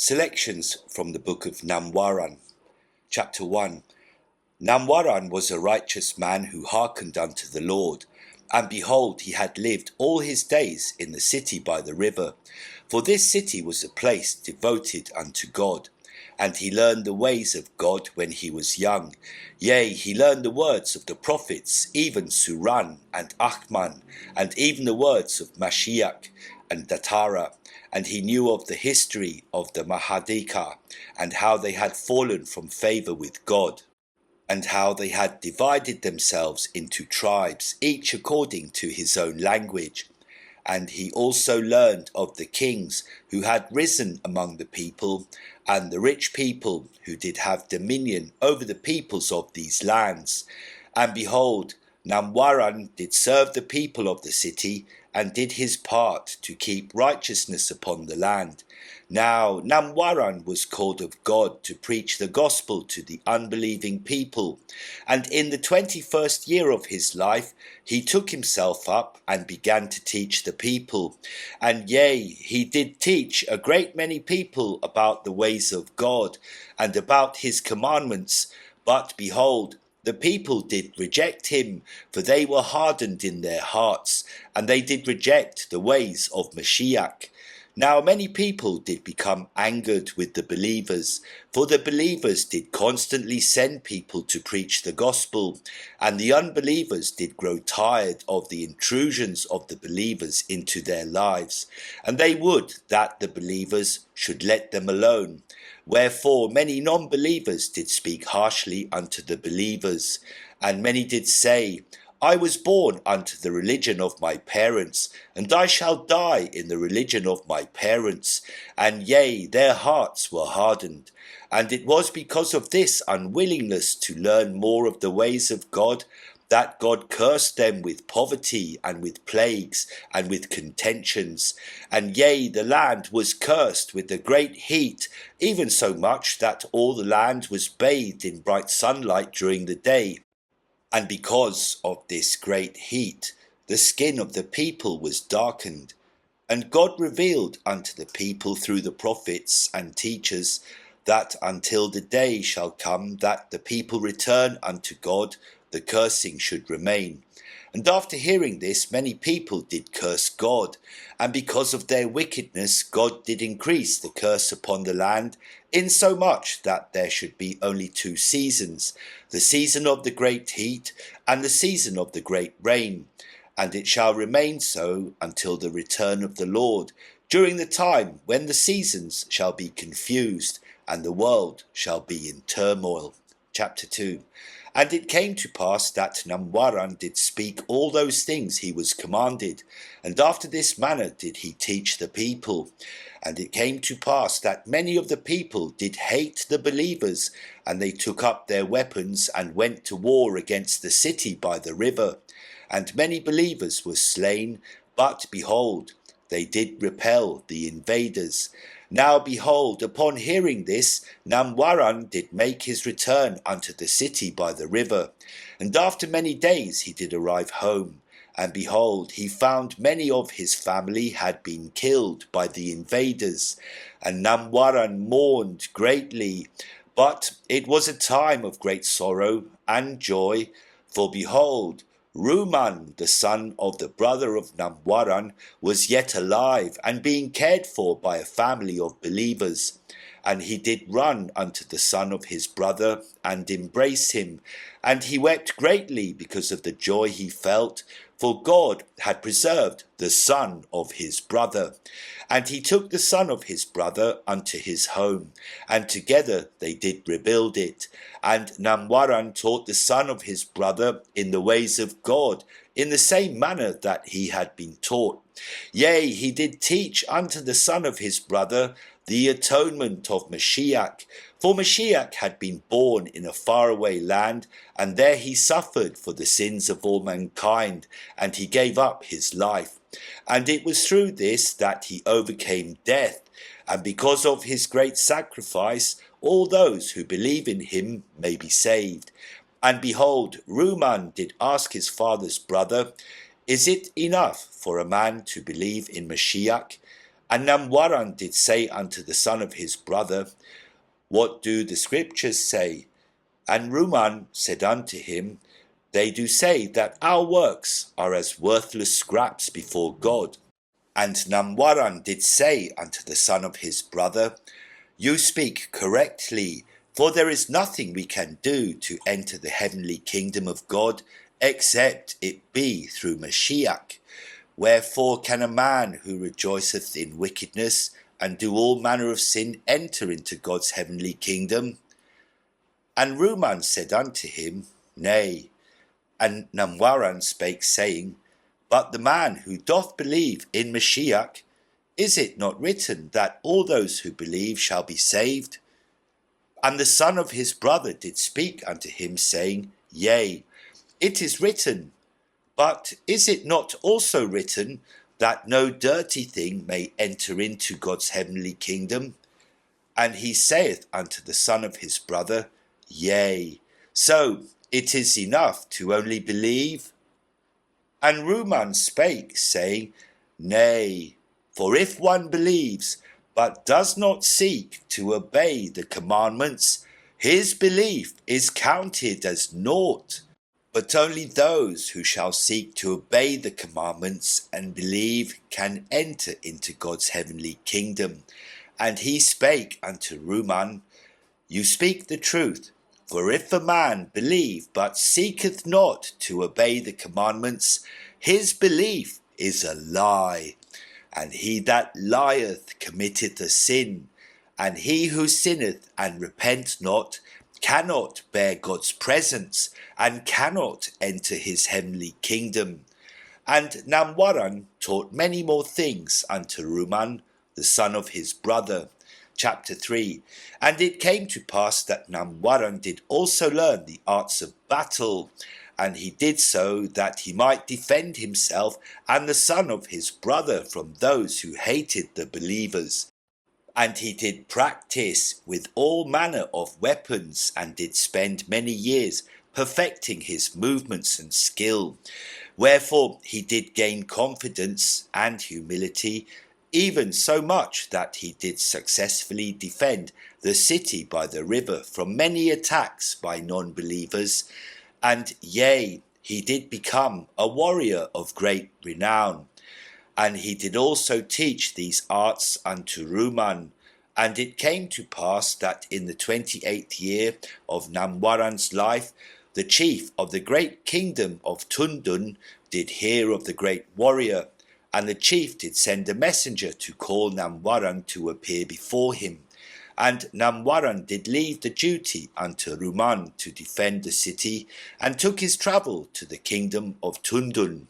Selections from the Book of Namwaran. Chapter 1. Namwaran was a righteous man who hearkened unto the Lord, and behold, he had lived all his days in the city by the river. For this city was a place devoted unto God, and he learned the ways of God when he was young. Yea, he learned the words of the prophets, even Suran and Achman, and even the words of Mashiach and Datara. And he knew of the history of the Mahadika, and how they had fallen from favour with God, and how they had divided themselves into tribes, each according to his own language. And he also learned of the kings who had risen among the people, and the rich people who did have dominion over the peoples of these lands. And behold, Namwaran did serve the people of the city, and did his part to keep righteousness upon the land. Now Namwaran was called of God to preach the gospel to the unbelieving people, and in the 21st year of his life he took himself up and began to teach the people. And yea, he did teach a great many people about the ways of God, and about his commandments. But behold, the people did reject him, for they were hardened in their hearts, and they did reject the ways of Mashiach. Now many people did become angered with the believers, for the believers did constantly send people to preach the gospel, and the unbelievers did grow tired of the intrusions of the believers into their lives, and they would that the believers should let them alone. Wherefore many non-believers did speak harshly unto the believers, and many did say, I was born unto the religion of my parents, and I shall die in the religion of my parents. And yea, their hearts were hardened. And it was because of this unwillingness to learn more of the ways of God, that God cursed them with poverty, and with plagues, and with contentions. And yea, the land was cursed with a great heat, even so much that all the land was bathed in bright sunlight during the day. And because of this great heat, the skin of the people was darkened. And God revealed unto the people through the prophets and teachers, that until the day shall come that the people return unto God, the cursing should remain. And after hearing this, many people did curse God, and because of their wickedness God did increase the curse upon the land, insomuch that there should be only 2 seasons, the season of the great heat, and the season of the great rain. And it shall remain so until the return of the Lord, during the time when the seasons shall be confused, and the world shall be in turmoil. Chapter 2. And it came to pass that Namwaran did speak all those things he was commanded, and after this manner did he teach the people. And it came to pass that many of the people did hate the believers, and they took up their weapons and went to war against the city by the river. And many believers were slain, but behold, they did repel the invaders. Now behold, upon hearing this, Namwaran did make his return unto the city by the river. And after many days he did arrive home. And behold, he found many of his family had been killed by the invaders. And Namwaran mourned greatly. But it was a time of great sorrow and joy, for behold, Ruman, the son of the brother of Namwaran, was yet alive, and being cared for by a family of believers. And he did run unto the son of his brother, and embrace him. And he wept greatly because of the joy he felt, for God had preserved the son of his brother. And he took the son of his brother unto his home, and together they did rebuild it. And Namwaran taught the son of his brother in the ways of God, in the same manner that he had been taught. Yea, he did teach unto the son of his brother the atonement of Mashiach. For Mashiach had been born in a faraway land, and there he suffered for the sins of all mankind, and he gave up his life. And it was through this that he overcame death, and because of his great sacrifice, all those who believe in him may be saved. And behold, Ruman did ask his father's brother, Is it enough for a man to believe in Mashiach? And Namwaran did say unto the son of his brother, What do the scriptures say? And Ruman said unto him, They do say that our works are as worthless scraps before God. And Namwaran did say unto the son of his brother, You speak correctly, for there is nothing we can do to enter the heavenly kingdom of God, except it be through Mashiach. Wherefore can a man who rejoiceth in wickedness and do all manner of sin enter into God's heavenly kingdom? And Ruman said unto him, Nay. And Namwaran spake, saying, But the man who doth believe in Mashiach, is it not written that all those who believe shall be saved? And the son of his brother did speak unto him, saying, Yea, it is written. But is it not also written that no dirty thing may enter into God's heavenly kingdom? And he saith unto the son of his brother, Yea, so it is enough to only believe. And Ruman spake, saying, Nay, for if one believes, but does not seek to obey the commandments, his belief is counted as naught. But only those who shall seek to obey the commandments and believe can enter into God's heavenly kingdom. And he spake unto Ruman, You speak the truth, for if a man believe but seeketh not to obey the commandments, his belief is a lie. And he that lieth committeth a sin, and he who sinneth and repent not cannot bear God's presence, and cannot enter his heavenly kingdom. And Namwaran taught many more things unto Ruman, the son of his brother. Chapter 3. And it came to pass that Namwaran did also learn the arts of battle, and he did so that he might defend himself and the son of his brother from those who hated the believers. And he did practice with all manner of weapons, and did spend many years perfecting his movements and skill. Wherefore he did gain confidence and humility, even so much that he did successfully defend the city by the river from many attacks by non-believers. And yea, he did become a warrior of great renown. And he did also teach these arts unto Ruman. And it came to pass that in the 28th year of Namwaran's life, the chief of the great kingdom of Tundun did hear of the great warrior, and the chief did send a messenger to call Namwaran to appear before him. And Namwaran did leave the duty unto Ruman to defend the city, and took his travel to the kingdom of Tundun.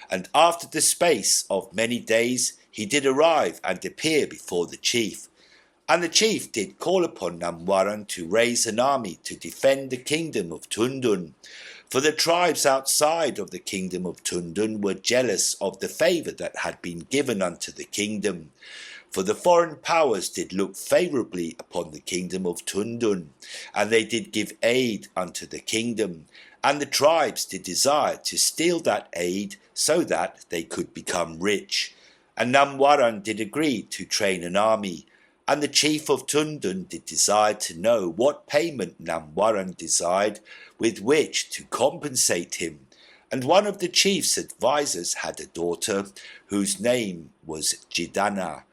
And after the space of many days he did arrive and appear before the chief. And the chief did call upon Namwaran to raise an army to defend the kingdom of Tundun. For the tribes outside of the kingdom of Tundun were jealous of the favour that had been given unto the kingdom. For the foreign powers did look favourably upon the kingdom of Tundun, and they did give aid unto the kingdom, and the tribes did desire to steal that aid, so that they could become rich. And Namwaran did agree to train an army, and the chief of Tundun did desire to know what payment Namwaran desired with which to compensate him. And one of the chief's advisers had a daughter, whose name was Jidana.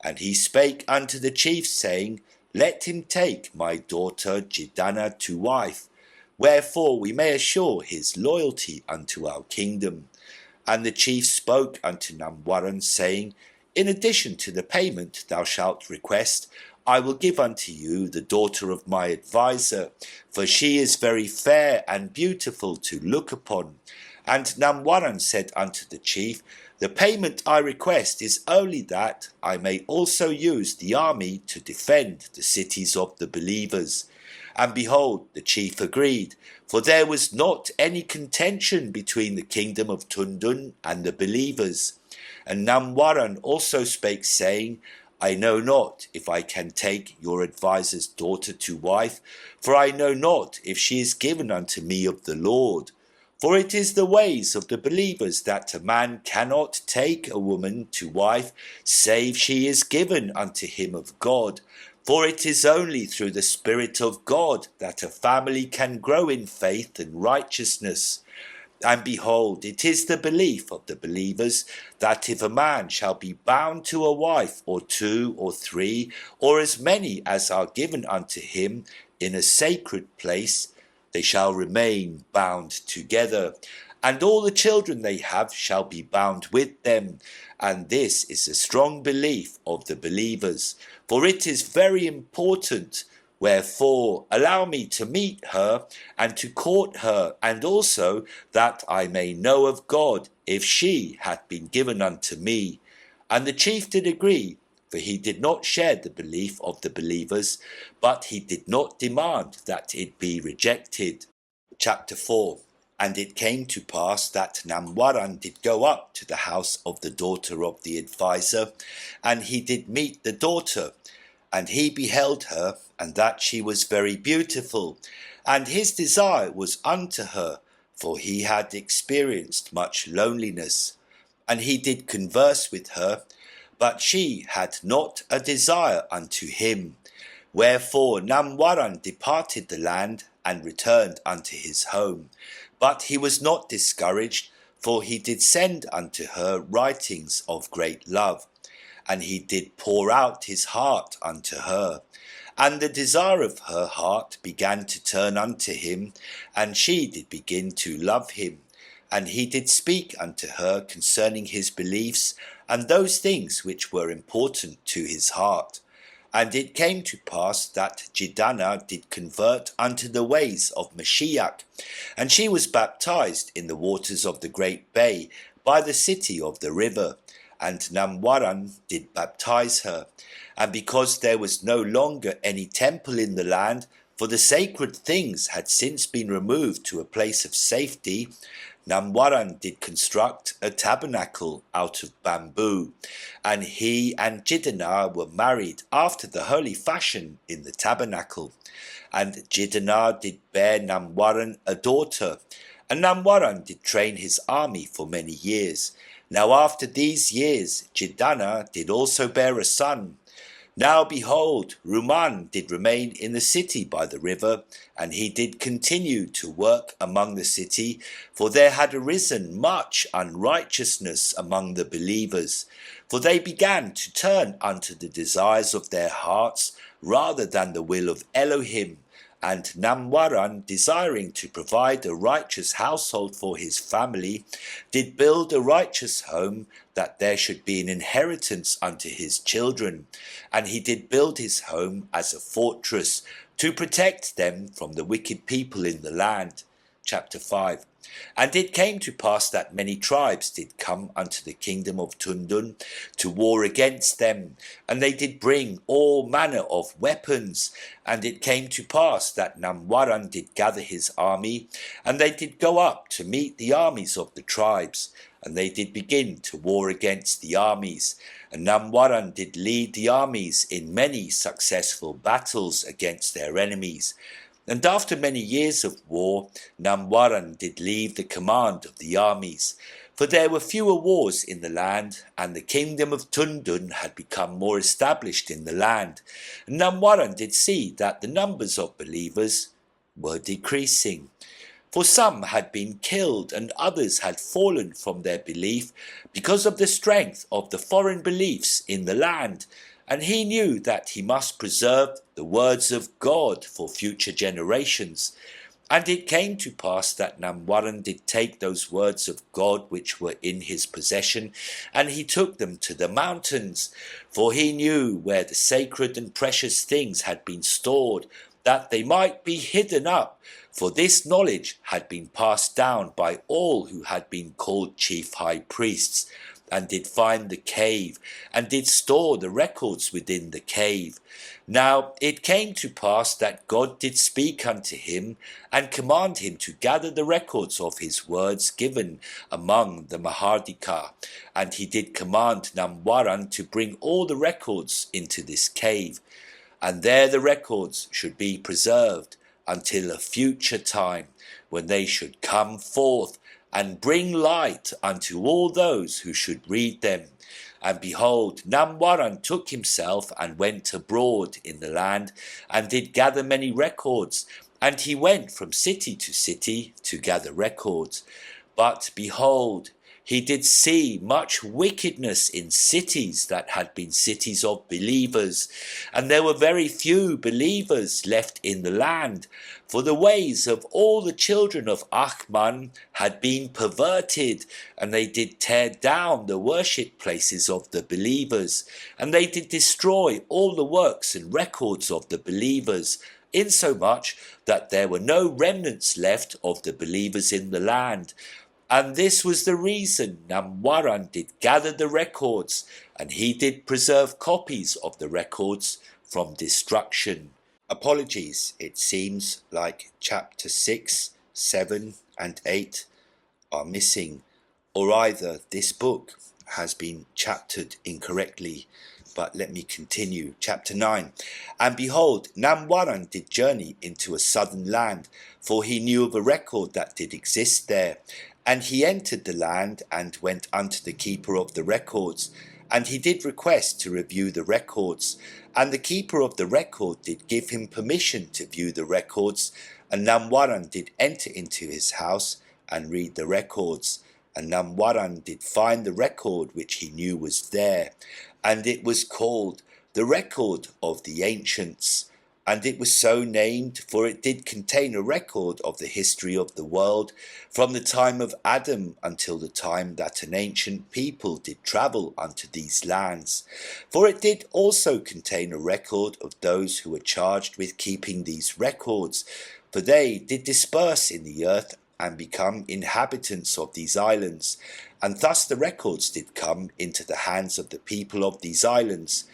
And he spake unto the chief, saying, Let him take my daughter Jidana to wife, wherefore we may assure his loyalty unto our kingdom. And the chief spoke unto Namwaran, saying, In addition to the payment thou shalt request, I will give unto you the daughter of my adviser, for she is very fair and beautiful to look upon. And Namwaran said unto the chief, The payment I request is only that I may also use the army to defend the cities of the believers. And behold, the chief agreed, for there was not any contention between the kingdom of Tundun and the believers. And Namwaran also spake, saying, I know not if I can take your adviser's daughter to wife, for I know not if she is given unto me of the Lord. For it is the ways of the believers that a man cannot take a woman to wife, save she is given unto him of God. For it is only through the Spirit of God that a family can grow in faith and righteousness. And behold, it is the belief of the believers that if a man shall be bound to a wife, or two, or three, or as many as are given unto him in a sacred place, they shall remain bound together, and all the children they have shall be bound with them. And this is a strong belief of the believers, for it is very important. Wherefore, allow me to meet her and to court her, and also that I may know of God, if she hath been given unto me. And the chief did agree, for he did not share the belief of the believers, but he did not demand that it be rejected. Chapter 4. And it came to pass that Namwaran did go up to the house of the daughter of the adviser, and he did meet the daughter. And he beheld her, and that she was very beautiful, and his desire was unto her, for he had experienced much loneliness. And he did converse with her, but she had not a desire unto him. Wherefore Namwaran departed the land, and returned unto his home. But he was not discouraged, for he did send unto her writings of great love. And he did pour out his heart unto her. And the desire of her heart began to turn unto him, and she did begin to love him. And he did speak unto her concerning his beliefs, and those things which were important to his heart. And it came to pass that Jidana did convert unto the ways of Mashiach, and she was baptized in the waters of the great bay, by the city of the river. And Namwaran did baptize her. And because there was no longer any temple in the land, for the sacred things had since been removed to a place of safety, Namwaran did construct a tabernacle out of bamboo. And he and Jidana were married after the holy fashion in the tabernacle. And Jidana did bear Namwaran a daughter. And Namwaran did train his army for many years. Now after these years Jidana did also bear a son. Now behold, Ruman did remain in the city by the river, and he did continue to work among the city, for there had arisen much unrighteousness among the believers. For they began to turn unto the desires of their hearts, rather than the will of Elohim. And Namwaran, desiring to provide a righteous household for his family, did build a righteous home, that there should be an inheritance unto his children. And he did build his home as a fortress, to protect them from the wicked people in the land. Chapter 5. And it came to pass that many tribes did come unto the kingdom of Tundun to war against them, and they did bring all manner of weapons. And it came to pass that Namwaran did gather his army, and they did go up to meet the armies of the tribes, and they did begin to war against the armies. And Namwaran did lead the armies in many successful battles against their enemies. And after many years of war, Namwaran did leave the command of the armies, for there were fewer wars in the land, and the kingdom of Tundun had become more established in the land. And Namwaran did see that the numbers of believers were decreasing. For some had been killed, and others had fallen from their belief because of the strength of the foreign beliefs in the land. And he knew that he must preserve the words of God for future generations. And it came to pass that Namwaran did take those words of God which were in his possession, and he took them to the mountains, for he knew where the sacred and precious things had been stored, that they might be hidden up, for this knowledge had been passed down by all who had been called chief high priests, and did find the cave, and did store the records within the cave. Now it came to pass that God did speak unto him, and command him to gather the records of his words given among the Mahardika. And he did command Namwaran to bring all the records into this cave, and there the records should be preserved, until a future time, when they should come forth and bring light unto all those who should read them. And behold, Namwaran took himself and went abroad in the land, and did gather many records. And he went from city to city to gather records. But behold, he did see much wickedness in cities that had been cities of believers, and there were very few believers left in the land, for the ways of all the children of Achman had been perverted, and they did tear down the worship places of the believers, and they did destroy all the works and records of the believers, insomuch that there were no remnants left of the believers in the land. And this was the reason Namwaran did gather the records, and he did preserve copies of the records from destruction. Apologies, it seems like chapter 6, 7 and 8 are missing, or either this book has been chaptered incorrectly. But let me continue. Chapter 9. And behold, Namwaran did journey into a southern land, for he knew of a record that did exist there. And he entered the land and went unto the keeper of the records, and he did request to review the records. And the keeper of the record did give him permission to view the records, and Namwaran did enter into his house and read the records. And Namwaran did find the record which he knew was there, and it was called the Record of the Ancients. And it was so named, for it did contain a record of the history of the world, from the time of Adam until the time that an ancient people did travel unto these lands. For it did also contain a record of those who were charged with keeping these records, for they did disperse in the earth and become inhabitants of these islands. And thus the records did come into the hands of the people of these islands.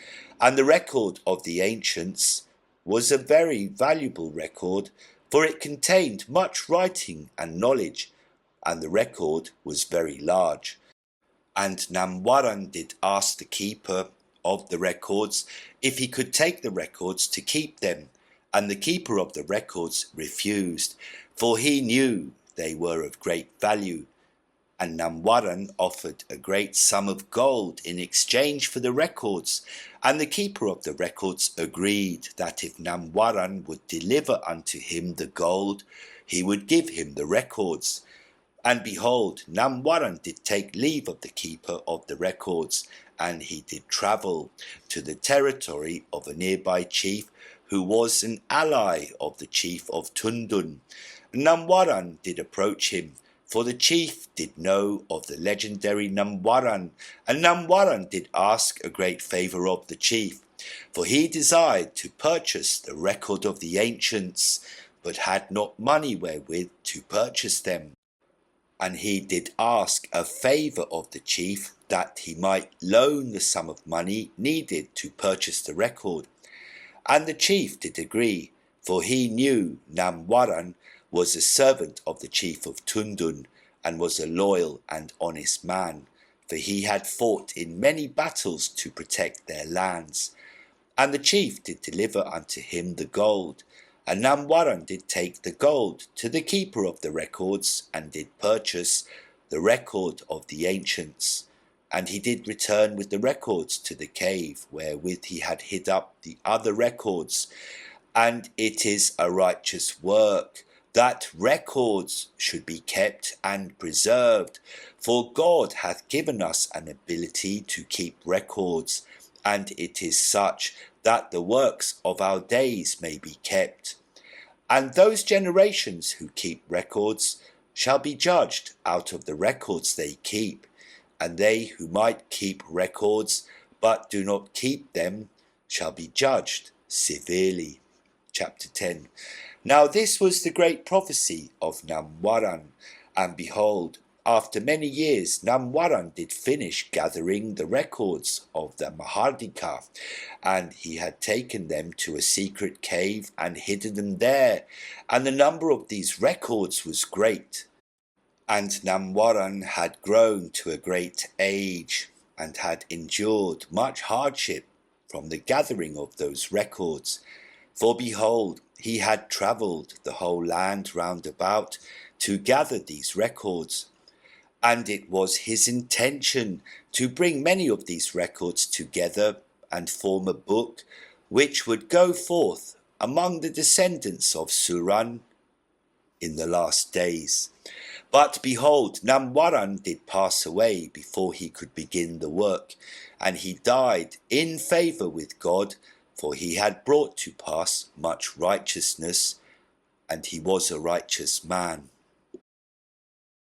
And the record of the ancients was a very valuable record, for it contained much writing and knowledge, and the record was very large. And Namwaran did ask the keeper of the records if he could take the records to keep them, and the keeper of the records refused, for he knew they were of great value. And Namwaran offered a great sum of gold in exchange for the records, and the keeper of the records agreed that if Namwaran would deliver unto him the gold, he would give him the records. And behold, Namwaran did take leave of the keeper of the records, and he did travel to the territory of a nearby chief, who was an ally of the chief of Tundun. Namwaran did approach him, for the chief did know of the legendary Namwaran, and Namwaran did ask a great favour of the chief, for he desired to purchase the record of the ancients, but had not money wherewith to purchase them. And he did ask a favour of the chief, that he might loan the sum of money needed to purchase the record. And the chief did agree, for he knew Namwaran was a servant of the chief of Tundun, and was a loyal and honest man, for he had fought in many battles to protect their lands. And the chief did deliver unto him the gold, and Namwaran did take the gold to the keeper of the records, and did purchase the record of the ancients. And he did return with the records to the cave wherewith he had hid up the other records. And it is a righteous work that records should be kept and preserved, for God hath given us an ability to keep records, and it is such that the works of our days may be kept. And those generations who keep records shall be judged out of the records they keep, and they who might keep records but do not keep them shall be judged severely. Chapter 10. Now this was the great prophecy of Namwaran, and behold, after many years Namwaran did finish gathering the records of the Mahardika, and he had taken them to a secret cave and hidden them there, and the number of these records was great. And Namwaran had grown to a great age, and had endured much hardship from the gathering of those records. For behold, he had travelled the whole land round about to gather these records, and it was his intention to bring many of these records together and form a book which would go forth among the descendants of Suran in the last days. But behold, Namwaran did pass away before he could begin the work, and he died in favour with God, for he had brought to pass much righteousness, and he was a righteous man.